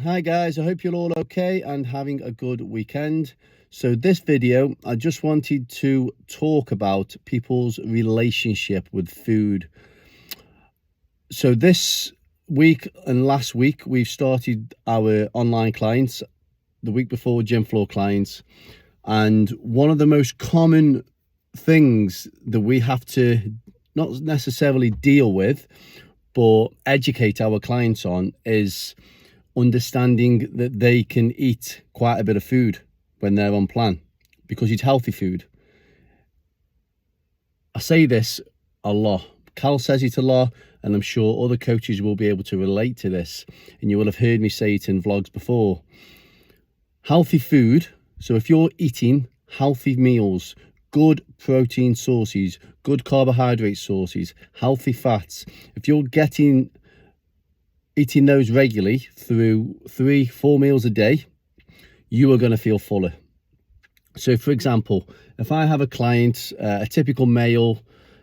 Hi guys, I hope you're all okay and having a good weekend. So this video, I just wanted to talk about people's relationship with food. So this week and last week, we've started our online clients, the week before gym floor clients. And one of the most common things that we have to not necessarily deal with, but educate our clients on is understanding that they can eat quite a bit of food when they're on plan, because it's healthy food. I say this a lot. Cal says it a lot, and I'm sure other coaches will be able to relate to this, and you will have heard me say it in vlogs before. Healthy food, so if you're eating healthy meals, good protein sources, good carbohydrate sources, healthy fats, if you're eating those regularly through 3-4 meals a day, you are going to feel fuller. So for example, if I have a client, a typical male,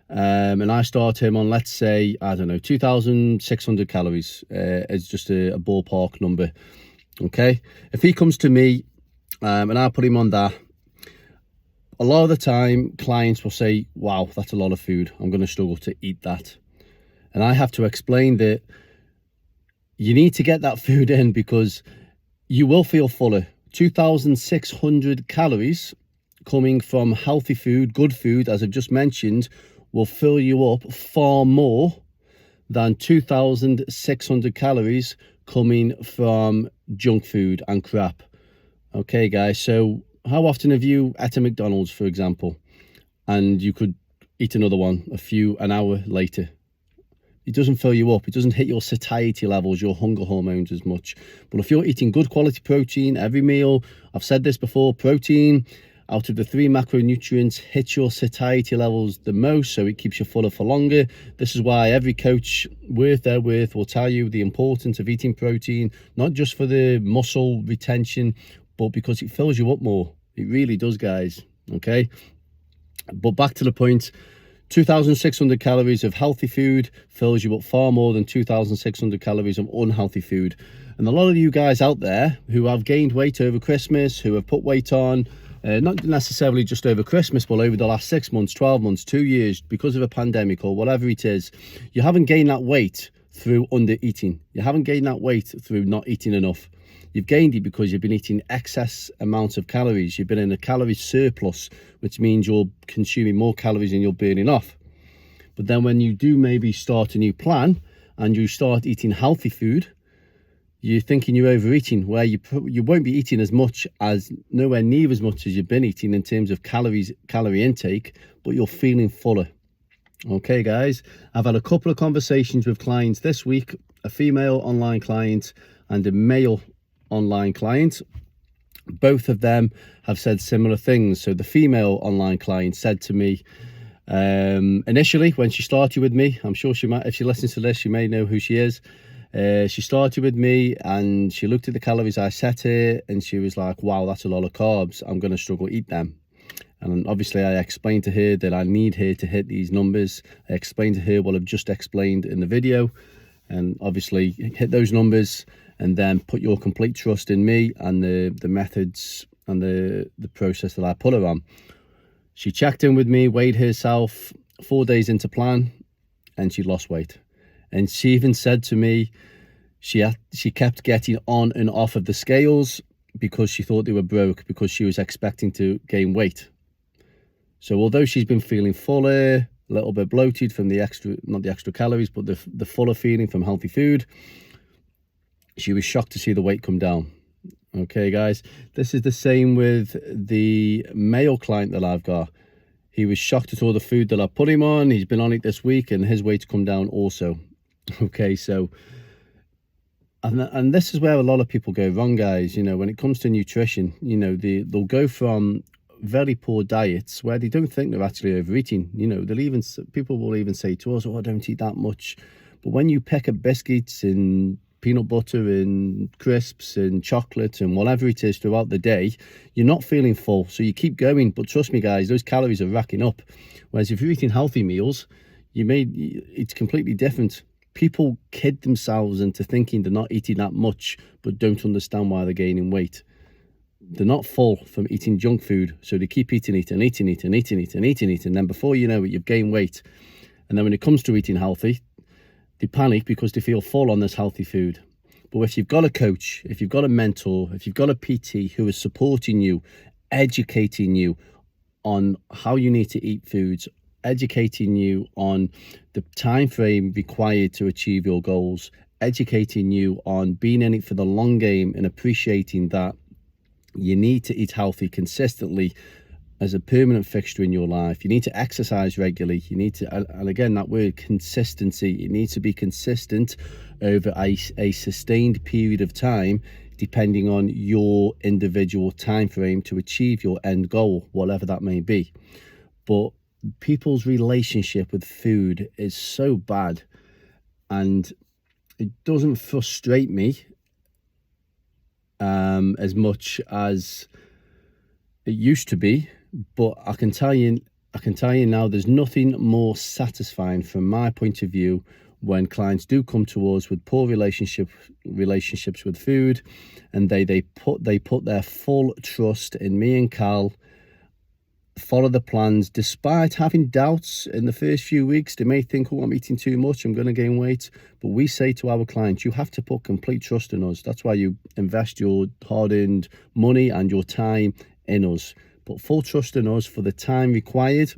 and I start him on, let's say, I don't know, 2,600 calories as just a ballpark number. Okay, if he comes to me and I put him on that, a lot of the time clients will say, wow, that's a lot of food, I'm going to struggle to eat that. And I have to explain that you need to get that food in, because you will feel fuller. 2,600 calories coming from healthy food, good food, as I've just mentioned, will fill you up far more than 2,600 calories coming from junk food and crap. Okay, guys, so how often have you at a McDonald's, for example, and you could eat another one an hour later? It doesn't fill you up. It doesn't hit your satiety levels, your hunger hormones as much. But if you're eating good quality protein every meal, I've said this before, protein out of the 3 macronutrients hits your satiety levels the most, so it keeps you fuller for longer. This is why every coach worth their worth will tell you the importance of eating protein, not just for the muscle retention, but because it fills you up more. It really does, guys. Okay, but back to the point. 2,600 calories of healthy food fills you up far more than 2,600 calories of unhealthy food. And a lot of you guys out there who have gained weight over Christmas, who have put weight on, not necessarily just over Christmas, but over the last 6 months, 12 months, 2 years, because of a pandemic or whatever it is, you haven't gained that weight through under eating. You haven't gained that weight through not eating enough. You've gained it because you've been eating excess amounts of calories. You've been in a calorie surplus, which means you're consuming more calories than you're burning off. But then when you do maybe start a new plan and you start eating healthy food, you're thinking you're overeating, where you won't be eating as much, as nowhere near as much as you've been eating in terms of calorie intake, but you're feeling fuller. Okay, guys, I've had a couple of conversations with clients this week, a female online client and a male online client. Both of them have said similar things. So the female online client said to me, initially when she started with me, I'm sure she might, if she listens to this, she may know who she is. She started with me and she looked at the calories I set her and she was like, wow, that's a lot of carbs, I'm going to struggle to eat them. And obviously I explained to her that I need her to hit these numbers. I explained to her what I've just explained in the video, and obviously hit those numbers and then put your complete trust in me and the methods and the process that I put her on. She checked in with me, weighed herself 4 days into plan, and she lost weight. And she even said to me, she kept getting on and off of the scales because she thought they were broke, because she was expecting to gain weight. So although she's been feeling fuller, a little bit bloated from the extra, not the extra calories, but the fuller feeling from healthy food, she was shocked to see the weight come down. Okay, guys, this is the same with the male client that I've got. He was shocked at all the food that I put him on. He's been on it this week and his weight's come down also. Okay, so and this is where a lot of people go wrong, guys. You know, when it comes to nutrition, you know, they'll go from very poor diets where they don't think they're actually overeating. You know, people will even say to us, oh, I don't eat that much. But when you pick up biscuits and peanut butter and crisps and chocolate and whatever it is throughout the day, you're not feeling full, so you keep going. But trust me, guys, those calories are racking up. Whereas if you're eating healthy meals, it's completely different. People kid themselves into thinking they're not eating that much, but don't understand why they're gaining weight. They're not full from eating junk food, so they keep eating it, and then before you know it, you've gained weight. And then when it comes to eating healthy, they panic because they feel full on this healthy food. But if you've got a coach, if you've got a mentor, if you've got a PT who is supporting you, educating you on how you need to eat foods, educating you on the time frame required to achieve your goals, educating you on being in it for the long game and appreciating that you need to eat healthy consistently as a permanent fixture in your life. You need to exercise regularly. You need to, and again, that word consistency, it needs to be consistent over a sustained period of time, depending on your individual time frame to achieve your end goal, whatever that may be. But people's relationship with food is so bad, and it doesn't frustrate me as much as it used to be. But I can tell you now, there's nothing more satisfying from my point of view when clients do come to us with poor relationships with food, and they put their full trust in me and Cal, follow the plans despite having doubts in the first few weeks. They may think, oh, I'm eating too much, I'm going to gain weight. But we say to our clients, you have to put complete trust in us. That's why you invest your hard-earned money and your time in us. Put full trust in us for the time required.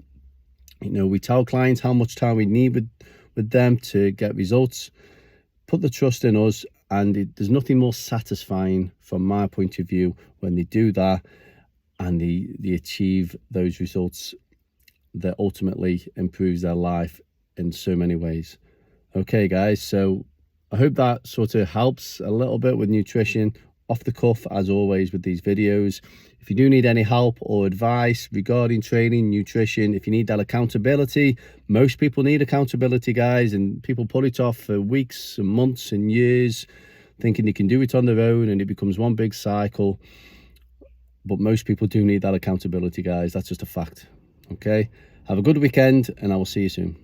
You know, we tell clients how much time we need with them to get results. Put the trust in us, and there's nothing more satisfying from my point of view when they do that and they achieve those results that ultimately improves their life in so many ways. Okay, guys, so I hope that sort of helps a little bit with nutrition. Off the cuff, as always, with these videos. If you do need any help or advice regarding training, nutrition, if you need that accountability, most people need accountability, guys, and people put it off for weeks and months and years, thinking they can do it on their own, and it becomes one big cycle. But most people do need that accountability, guys. That's just a fact. Okay, have a good weekend, and I will see you soon.